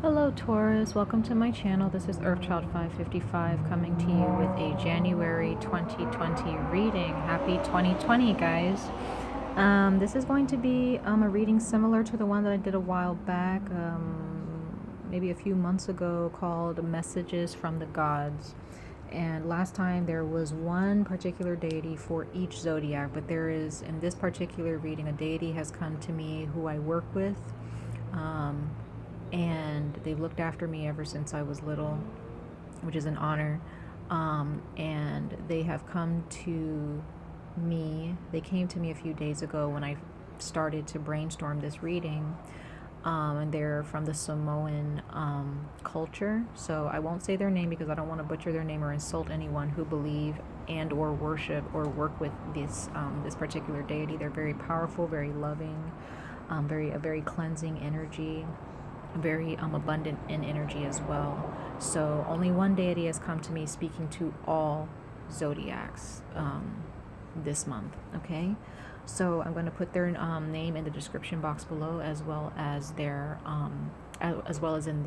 Hello Taurus, welcome to my channel. This is 𝑍𝑊𝋼𝑒𝑎𝑔𝑔𝑔555 coming to you with a January 2020 reading. Happy 2020 guys. This is going to be a reading similar to the one that I did a while back, maybe a few months ago, called Messages from the Gods. And last time there was one particular deity for each zodiac, but there is, in this particular reading, a deity has come to me who I work with. And they've looked after me ever since I was little, which is an honor. And they have come to me. They came to me a few days ago when I started to brainstorm this reading. And they're from the Samoan culture. So I won't say their name because I don't want to butcher their name or insult anyone who believe and or worship or work with this particular deity. They're very powerful, very loving, a very cleansing energy, very abundant in energy as well. So only one deity has come to me speaking to all zodiacs this month. Okay, so I'm going to put their name in the description box below, as well as their as well as in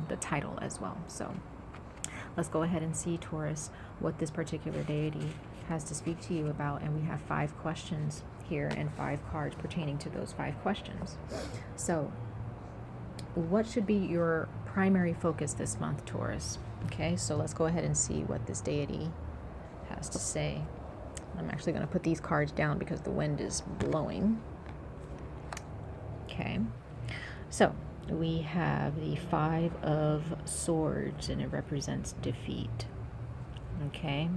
the title as well. So let's go ahead and see, Taurus, what this particular deity has to speak to you about. And we have 5 questions here and 5 cards pertaining to those 5 questions. So what should be your primary focus this month, Taurus? Okay, so let's go ahead and see what this deity has to say. I'm actually going to put these cards down because the wind is blowing. Okay, so we have the 5 of Swords, and it represents defeat. Okay,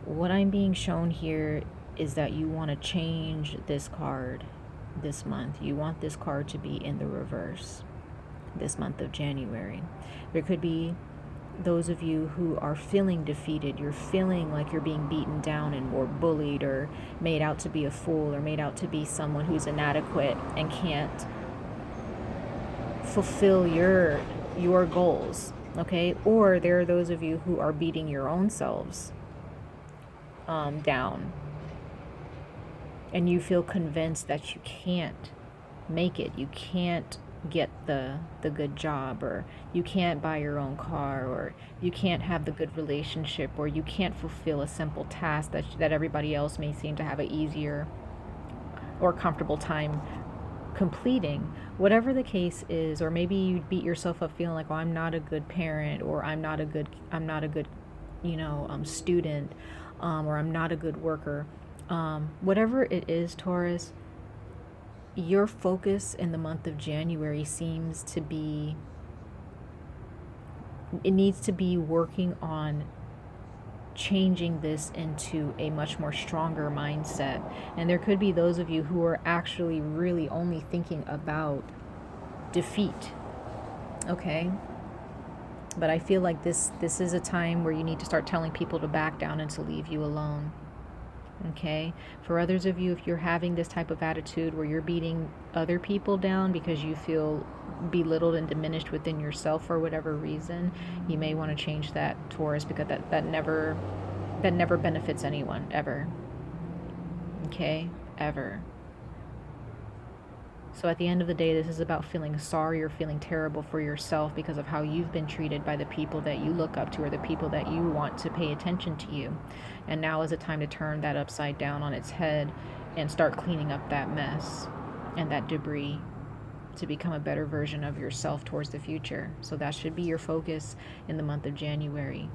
what I'm being shown here is that you want to change this card this month. You want this card to be in the reverse this month of January. There could be those of you who are feeling defeated. You're feeling like you're being beaten down and or bullied or made out to be a fool or made out to be someone who's inadequate and can't fulfill your goals. Okay, or there are those of you who are beating your own selves down, and you feel convinced that you can't make it, you can't get the good job, or you can't buy your own car, or you can't have the good relationship, or you can't fulfill a simple task that everybody else may seem to have an easier or comfortable time completing. Whatever the case is, or maybe you beat yourself up feeling like, oh, I'm not a good parent, or I'm not a good student, or I'm not a good worker. Whatever it is, Taurus, your focus in the month of January seems to be, it needs to be working on changing this into a much more stronger mindset. And there could be those of you who are actually really only thinking about defeat. Okay, but I feel like this is a time where you need to start telling people to back down and to leave you alone. Okay, for others of you, if you're having this type of attitude where you're beating other people down because you feel belittled and diminished within yourself for whatever reason, you may want to change that, Taurus, because that never benefits anyone, ever. Okay, ever. So at the end of the day, this is about feeling sorry or feeling terrible for yourself because of how you've been treated by the people that you look up to, or the people that you want to pay attention to you. And now is the time to turn that upside down on its head and start cleaning up that mess and that debris to become a better version of yourself towards the future. So that should be your focus in the month of January,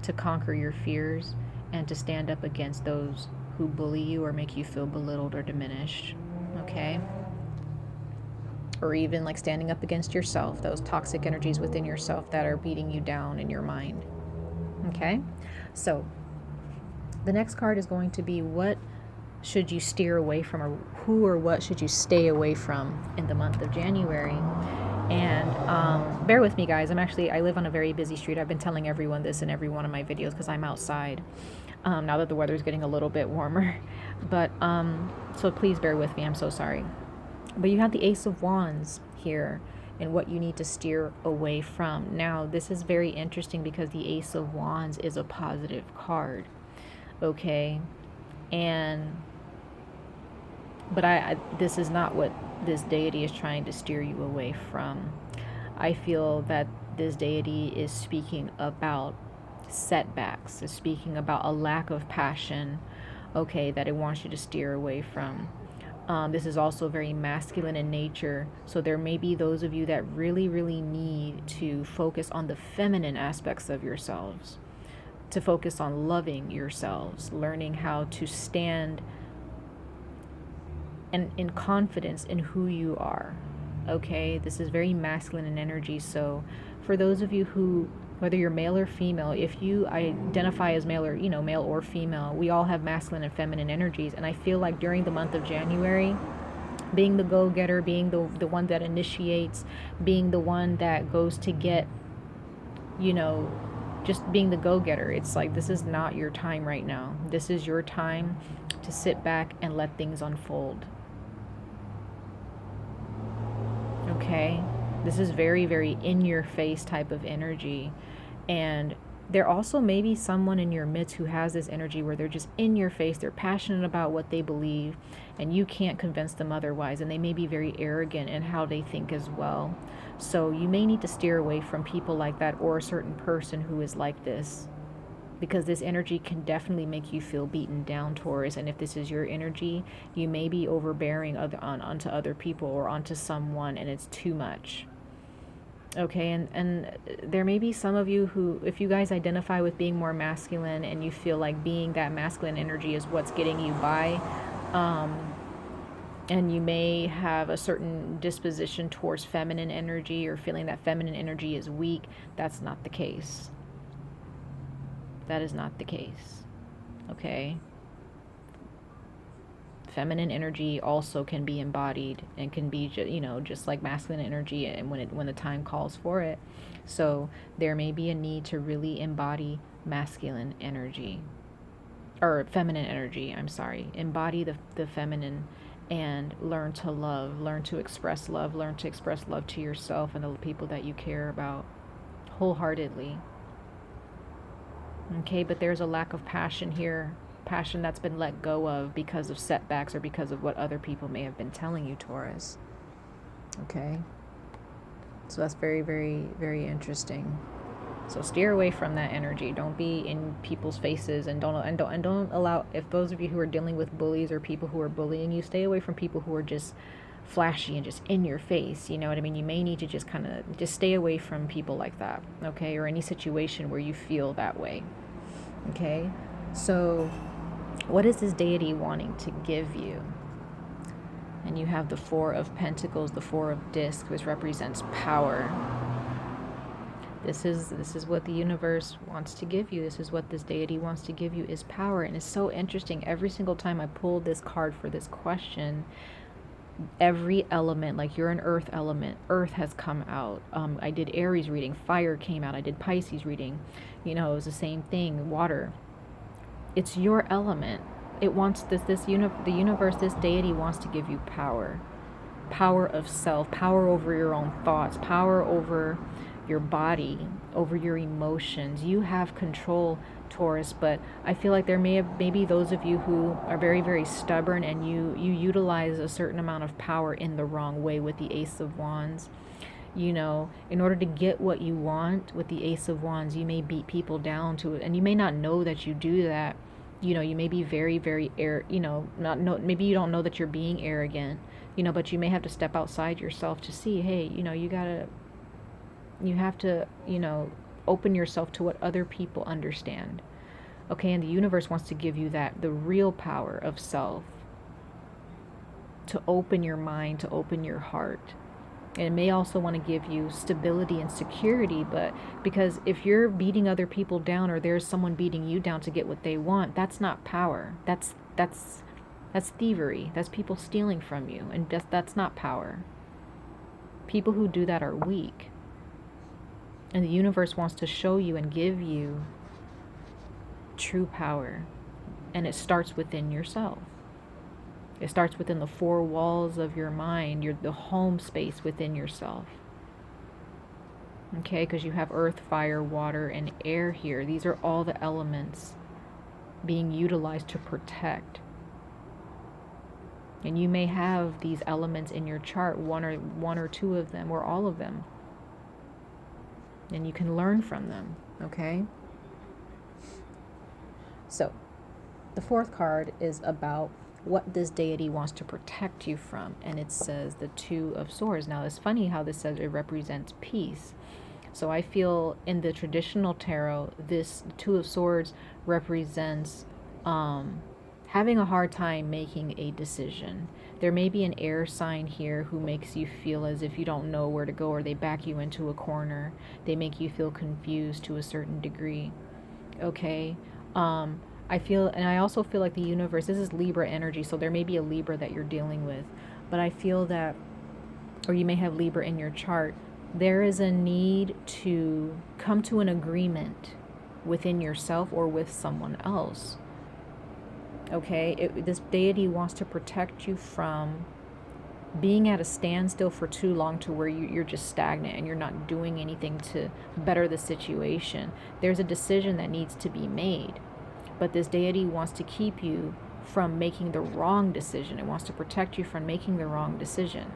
to conquer your fears and to stand up against those who bully you or make you feel belittled or diminished. Okay, or even like standing up against yourself, those toxic energies within yourself that are beating you down in your mind. Okay, so the next card is going to be, what should you steer away from, or who or what should you stay away from in the month of January? And bear with me, guys. I live on a very busy street. I've been telling everyone this in every one of my videos because I'm outside now that the weather is getting a little bit warmer. But so please bear with me. I'm so sorry. But you have the Ace of Wands here and what you need to steer away from. Now, this is very interesting because the Ace of Wands is a positive card. Okay, and But this is not what this deity is trying to steer you away from. I feel that this deity is speaking about setbacks, is speaking about a lack of passion, okay, that it wants you to steer away from. This is also very masculine in nature. So there may be those of you that really, really need to focus on the feminine aspects of yourselves, to focus on loving yourselves, learning how to stand and in confidence in who you are. Okay, this is very masculine in energy. So for those of you who, whether you're male or female, if you identify as male or, male or female, we all have masculine and feminine energies. And I feel like during the month of January, being the go-getter, being the one that initiates, being the one that goes to get, just being the go-getter, it's like, this is not your time right now. This is your time to sit back and let things unfold. Okay, this is very, very in your face type of energy. And there also may be someone in your midst who has this energy where they're just in your face, they're passionate about what they believe, and you can't convince them otherwise, and they may be very arrogant in how they think as well. So you may need to steer away from people like that, or a certain person who is like this, because this energy can definitely make you feel beaten down, Taurus. And if this is your energy, you may be overbearing onto other people or onto someone, and it's too much. Okay, and there may be some of you who, if you guys identify with being more masculine and you feel like being that masculine energy is what's getting you by, and you may have a certain disposition towards feminine energy, or feeling that feminine energy is weak, that's not the case. That is not the case. Okay? Feminine energy also can be embodied and can be, just like masculine energy, and when the time calls for it. So there may be a need to really embody masculine energy, or feminine energy, I'm sorry. Embody the feminine and learn to love, learn to express love to yourself and the people that you care about wholeheartedly. Okay, but there's a lack of passion here, passion that's been let go of because of setbacks or because of what other people may have been telling you, Taurus. Okay, so that's very, very, very interesting. So steer away from that energy. Don't be in people's faces, and don't allow, if those of you who are dealing with bullies or people who are bullying you, stay away from people who are just flashy and just in your face. You know what I mean? You may need to just kind of just stay away from people like that, okay? Or any situation where you feel that way. Okay? So what is this deity wanting to give you? And you have the Four of Pentacles, the Four of Discs, which represents power. This is what the universe wants to give you. This is what this deity wants to give you, is power. And it's so interesting. Every single time I pulled this card for this question, every element, like you're an earth element, earth has come out. I did Aries reading, fire came out. I did Pisces reading, it was the same thing, water. It's your element. It wants the universe, this deity wants to give you power of self, power over your own thoughts, power over your body, over your emotions. You have control, Taurus, but I feel like there may be those of you who are very, very stubborn, and you utilize a certain amount of power in the wrong way with the Ace of Wands. In order to get what you want with the Ace of Wands, you may beat people down to it, and you may not know that you do that. You may be very, very maybe you don't know that you're being arrogant, but you may have to step outside yourself to see, hey, you have to, open yourself to what other people understand. Okay, and the universe wants to give you the real power of self, to open your mind, to open your heart. And it may also want to give you stability and security, but because if you're beating other people down, or there's someone beating you down to get what they want, that's not power. That's thievery. That's people stealing from you, and that's not power. People who do that are weak. And the universe wants to show you and give you true power. And it starts within yourself. It starts within the four walls of your mind, the home space within yourself. Okay, because you have earth, fire, water, and air here. These are all the elements being utilized to protect. And you may have these elements in your chart, one or two of them, or all of them. And you can learn from them, okay? So, the fourth card is about what this deity wants to protect you from. And it says the Two of Swords. Now, it's funny how this says it represents peace. So I feel in the traditional tarot, this Two of Swords represents having a hard time making a decision. There may be an air sign here who makes you feel as if you don't know where to go, or they back you into a corner. They make you feel confused to a certain degree. Okay? I feel, and I also feel like the universe, this is Libra energy, so there may be a Libra that you're dealing with. But I feel that, or you may have Libra in your chart, there is a need to come to an agreement within yourself or with someone else. Okay, this deity wants to protect you from being at a standstill for too long to where you're just stagnant and you're not doing anything to better the situation. There's a decision that needs to be made, but this deity wants to keep you from making the wrong decision. It wants to protect you from making the wrong decision.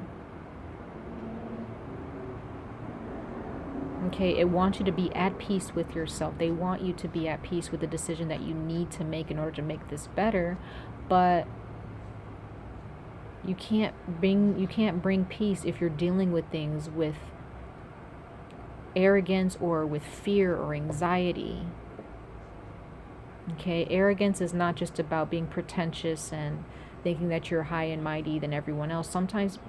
Okay, it wants you to be at peace with yourself. They want you to be at peace with the decision that you need to make in order to make this better, but you can't bring peace if you're dealing with things with arrogance or with fear or anxiety. Okay, arrogance is not just about being pretentious and thinking that you're high and mighty than everyone else. Sometimes,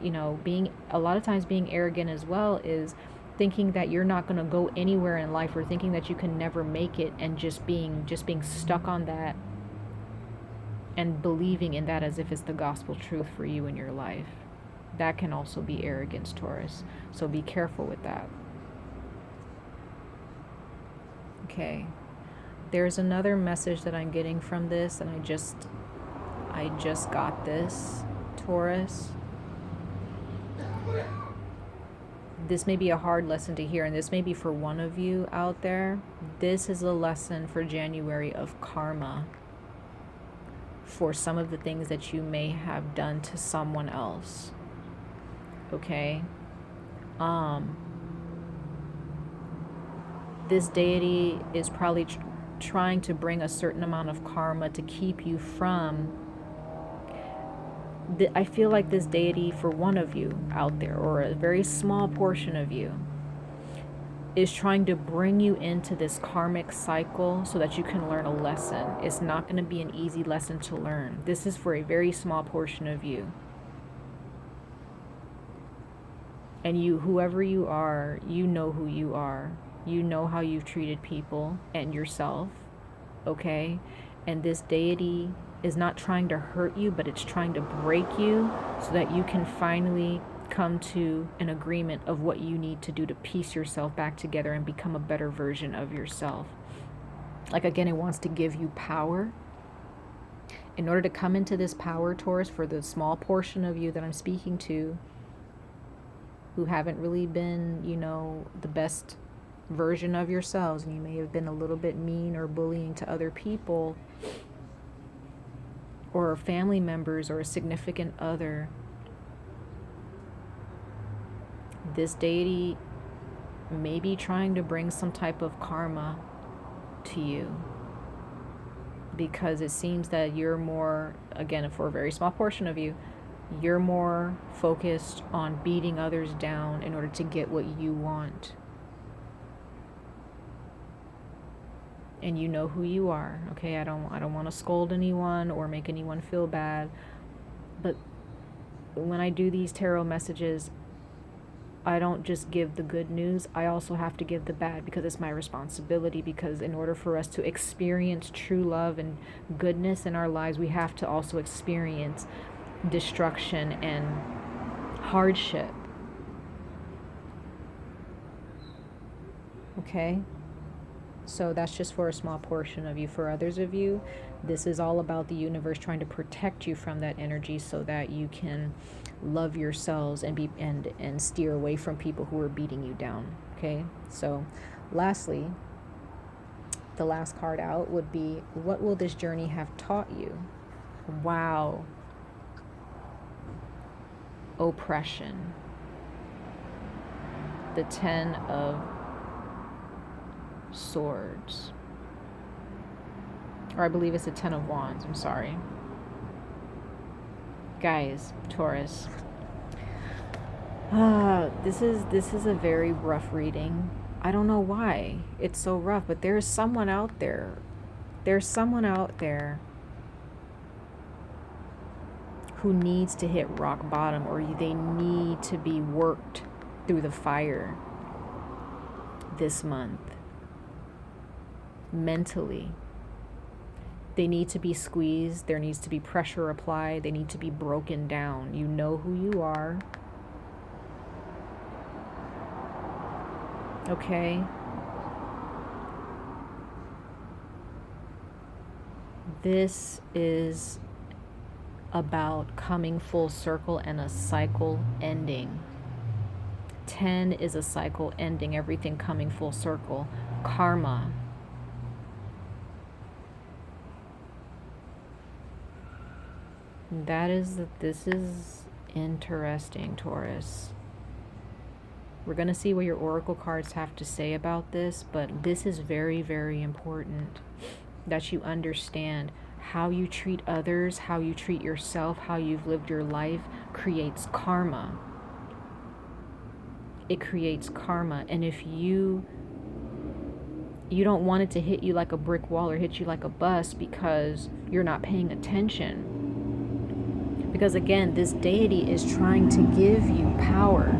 a lot of times being arrogant as well is thinking that you're not going to go anywhere in life, or thinking that you can never make it, and just being stuck on that and believing in that as if it's the gospel truth for you in your life. That can also be arrogance, Taurus. So be careful with that. Okay. There's another message that I'm getting from this, and I just got this, Taurus. This may be a hard lesson to hear, and this may be for one of you out there. This is a lesson for January of karma for some of the things that you may have done to someone else. Okay? This deity is probably trying to bring a certain amount of karma to keep you from... I feel like this deity, for one of you out there, or a very small portion of you, is trying to bring you into this karmic cycle so that you can learn a lesson. It's not going to be an easy lesson to learn. This is for a very small portion of you. And you, whoever you are, you know who you are. You know how you've treated people and yourself, okay? And this deity is not trying to hurt you, but it's trying to break you so that you can finally come to an agreement of what you need to do to piece yourself back together and become a better version of yourself. Like, again, it wants to give you power. In order to come into this power, Taurus, for the small portion of you that I'm speaking to, who haven't really been, the best version of yourselves, and you may have been a little bit mean or bullying to other people, or family members, or a significant other, this deity may be trying to bring some type of karma to you, because it seems that you're more, again, for a very small portion of you, you're more focused on beating others down in order to get what you want. And you know who you are, okay? I don't want to scold anyone or make anyone feel bad, but when I do these tarot messages, I don't just give the good news. I also have to give the bad, because it's my responsibility. Because in order for us to experience true love and goodness in our lives, we have to also experience destruction and hardship. Okay? So that's just for a small portion of you. For others of you, this is all about the universe trying to protect you from that energy so that you can love yourselves and steer away from people who are beating you down. Okay? So lastly, the last card out would be, what will this journey have taught you? Wow. oppression. The 10 of Swords. Or I believe it's the 10 of Wands. I'm sorry. Guys, Taurus. This is a very rough reading. I don't know why it's so rough, but there's someone out there. There's someone out there who needs to hit rock bottom, or they need to be worked through the fire this month. Mentally. They need to be squeezed. There needs to be pressure applied. They need to be broken down. You know who you are. Okay? This is about coming full circle and a cycle ending. 10 is a cycle ending, everything coming full circle. Karma. This is interesting, Taurus. We're going to see what your oracle cards have to say about this, but this is very, very important that you understand how you treat others, how you treat yourself, how you've lived your life creates karma. It creates karma. And if you don't want it to hit you like a brick wall or hit you like a bus because you're not paying attention. Because again, this deity is trying to give you power.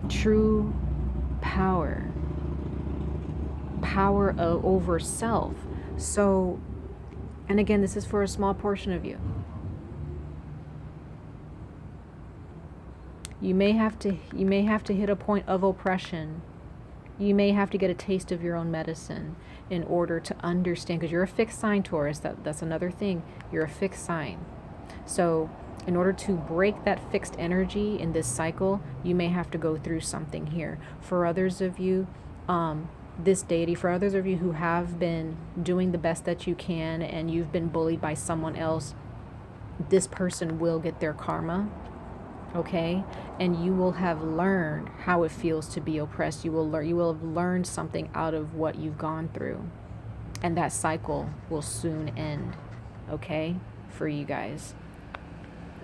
True power. Power over self. So, and again, this is for a small portion of you. You may have to hit a point of oppression. You may have to get a taste of your own medicine in order to understand, because you're a fixed sign, Taurus. That's another thing. You're a fixed sign. So in order to break that fixed energy in this cycle, you may have to go through something here. For others of you, this deity, for others of you who have been doing the best that you can and you've been bullied by someone else, this person will get their karma, okay? And you will have learned how it feels to be oppressed. You will have learned something out of what you've gone through. And that cycle will soon end, okay? For you guys.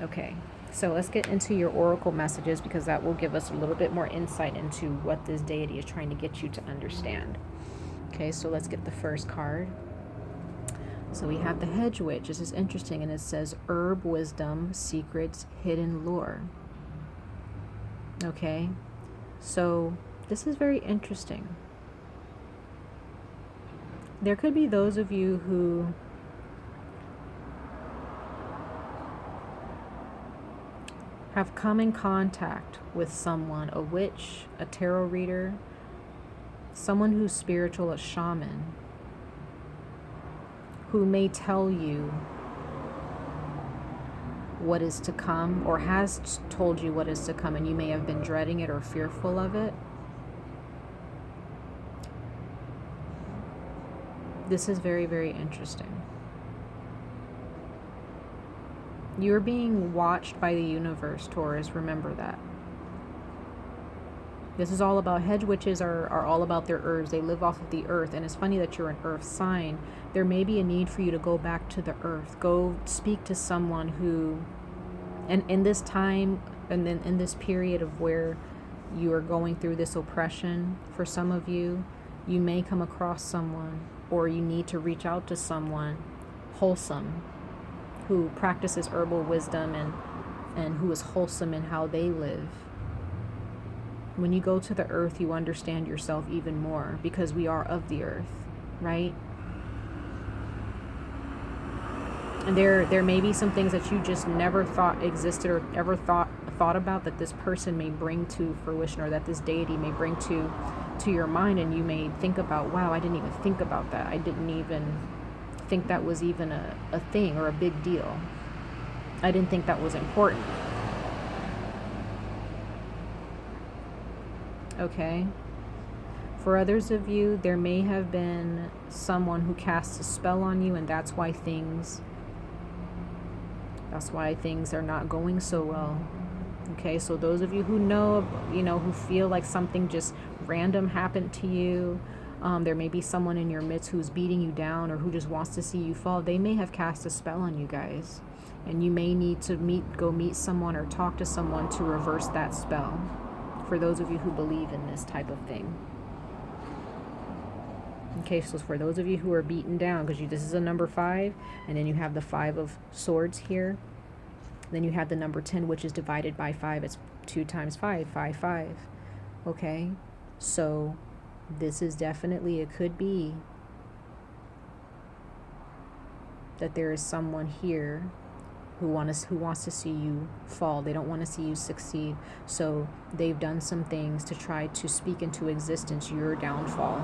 Okay, so let's get into your oracle messages, because that will give us a little bit more insight into what this deity is trying to get you to understand. Okay, so let's get the first card. So we have the Hedge Witch. This is interesting, and it says herb wisdom, secrets, hidden lore. Okay, so this is very interesting. There could be those of you who have come in contact with someone, a witch, a tarot reader, someone who's spiritual, a shaman, who may tell you what is to come, or has told you what is to come, and you may have been dreading it or fearful of it. This is very, very interesting. You're being watched by the universe, Taurus. Remember that. This is all about, hedge witches are all about their herbs. They live off of the earth. And it's funny that you're an earth sign. There may be a need for you to go back to the earth. Go speak to someone who, and in this time, and then in this period of where you are going through this oppression, for some of you, you may come across someone, or you need to reach out to someone wholesome, who practices herbal wisdom and who is wholesome in how they live. When you go to the earth, you understand yourself even more, because we are of the earth, right? And there may be some things that you just never thought existed or ever thought about, that this person may bring to fruition, or that this deity may bring to your mind, and you may think about, wow, I didn't even think about that. I didn't even think that was even a thing or a big deal. I didn't think that was important. Okay. For others of you, there may have been someone who casts a spell on you, and that's why things, the That's why things are not going so well. Okay, so those of you who know, who feel like something just random happened to you, there may be someone in your midst who's beating you down or who just wants to see you fall. They may have cast a spell on you guys, and you may need to go meet someone or talk to someone to reverse that spell, for those of you who believe in this type of thing. Okay, so for those of you who are beaten down, because this is a number 5, and then you have the 5 of swords here. Then you have the number 10, which is divided by 5. It's 2 times 5, 5, 5. Okay, so this is definitely, it could be that there is someone here who wants to see you fall. They don't want to see you succeed. So they've done some things to try to speak into existence your downfall.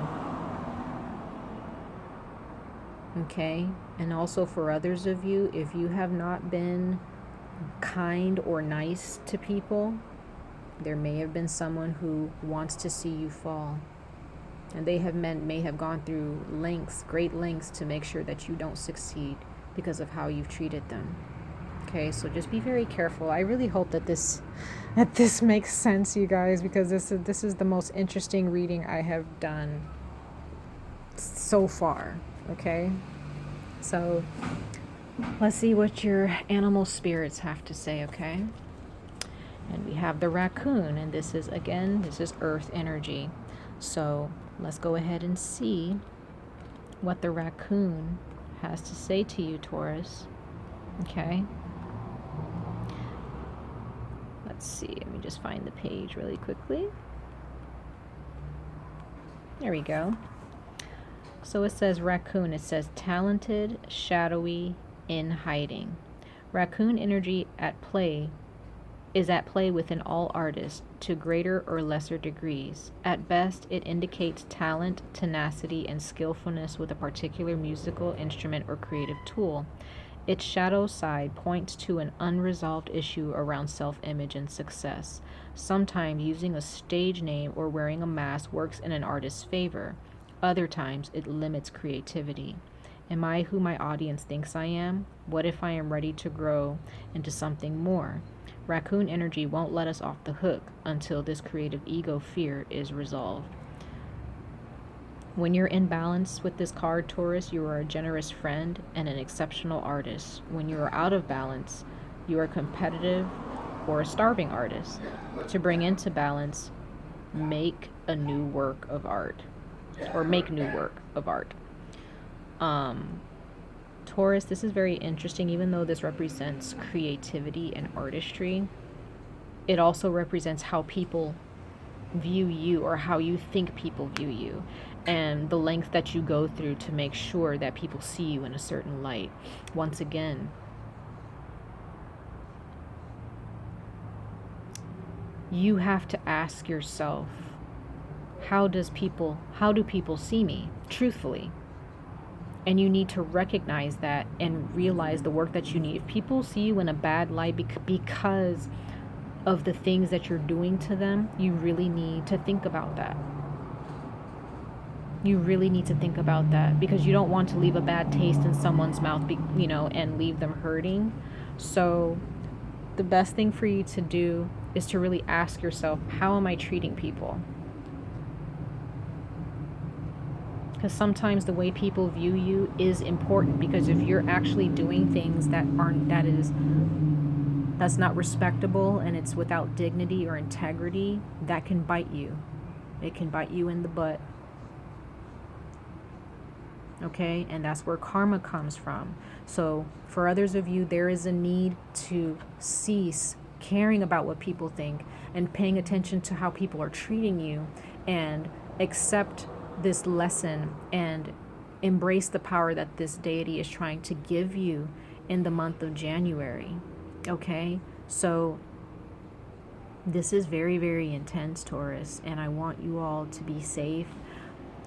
Okay, and also for others of you, if you have not been kind or nice to people, there may have been someone who wants to see you fall, and they may have gone through great lengths to make sure that you don't succeed because of how you've treated them. Okay, so just be very careful. I really hope that this makes sense, you guys, because this is the most interesting reading I have done so far. Okay, so let's see what your animal spirits have to say. Okay, and we have the raccoon, and this is earth energy. So let's go ahead and see what the raccoon has to say to you, Taurus. Okay, let's see, let me just find the page really quickly. There we go. So it says raccoon. It says talented, shadowy, in hiding. Raccoon energy is at play within all artists to greater or lesser degrees. At best, it indicates talent, tenacity, and skillfulness with a particular musical instrument or creative tool. Its shadow side points to an unresolved issue around self-image and success. Sometimes using a stage name or wearing a mask works in an artist's favor. Other times, it limits creativity. Am I who my audience thinks I am? What if I am ready to grow into something more? Raccoon energy won't let us off the hook until this creative ego fear is resolved. When you're in balance with this card, Taurus, you are a generous friend and an exceptional artist. When you are out of balance, you are competitive or a starving artist. To bring into balance, make new work of art. Taurus, this is very interesting. Even though this represents creativity and artistry, it also represents how people view you, or how you think people view you, and the length that you go through to make sure that people see you in a certain light. Once again, you have to ask yourself, how do people see me truthfully? And you need to recognize that and realize the work that you need. If people see you in a bad light because of the things that you're doing to them, you really need to think about that. You really need to think about that, because you don't want to leave a bad taste in someone's mouth, and leave them hurting. So the best thing for you to do is to really ask yourself, how am I treating people? Because sometimes the way people view you is important, because if you're actually doing things that's not respectable and it's without dignity or integrity, that can bite you. It can bite you in the butt. Okay, and that's where karma comes from. So for others of you, there is a need to cease caring about what people think and paying attention to how people are treating you, and accept this lesson and embrace the power that this deity is trying to give you in the month of January. Okay, so this is very, very intense, Taurus, and I want you all to be safe.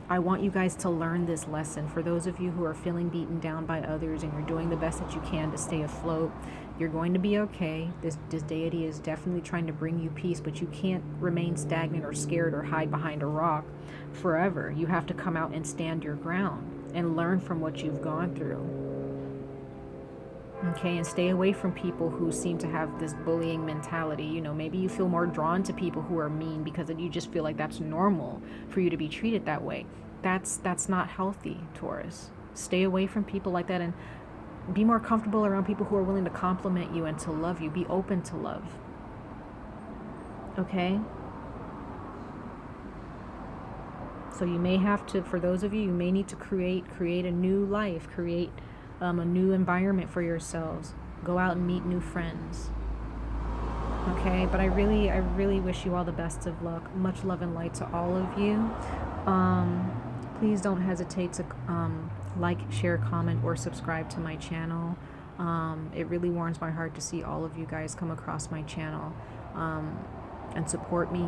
I want you guys to learn this lesson. For those of you who are feeling beaten down by others and you're doing the best that you can to stay afloat, you're going to be okay. This deity is definitely trying to bring you peace, but you can't remain stagnant or scared or hide behind a rock forever. You have to come out and stand your ground and learn from what you've gone through. Okay, and stay away from people who seem to have this bullying mentality. You know, maybe you feel more drawn to people who are mean because you just feel like that's normal for you to be treated that way. That's not healthy, Taurus. Stay away from people like that and be more comfortable around people who are willing to compliment you and to love you. Be open to love. Okay? So you may have to, for those of you, you may need to create a new life, create a new environment for yourselves. Go out and meet new friends. Okay, but I really wish you all the best of luck. Much love and light to all of you. Please don't hesitate to like, share, comment, or subscribe to my channel. It really warms my heart to see all of you guys come across my channel and support me.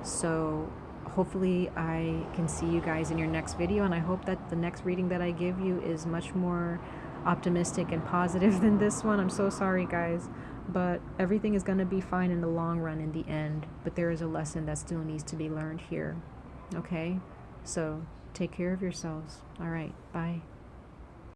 So hopefully I can see you guys in your next video, and I hope that the next reading that I give you is much more optimistic and positive than this one. I'm so sorry, guys, but everything is going to be fine in the long run, in the end. But there is a lesson that still needs to be learned here. Okay, so take care of yourselves. All right, bye.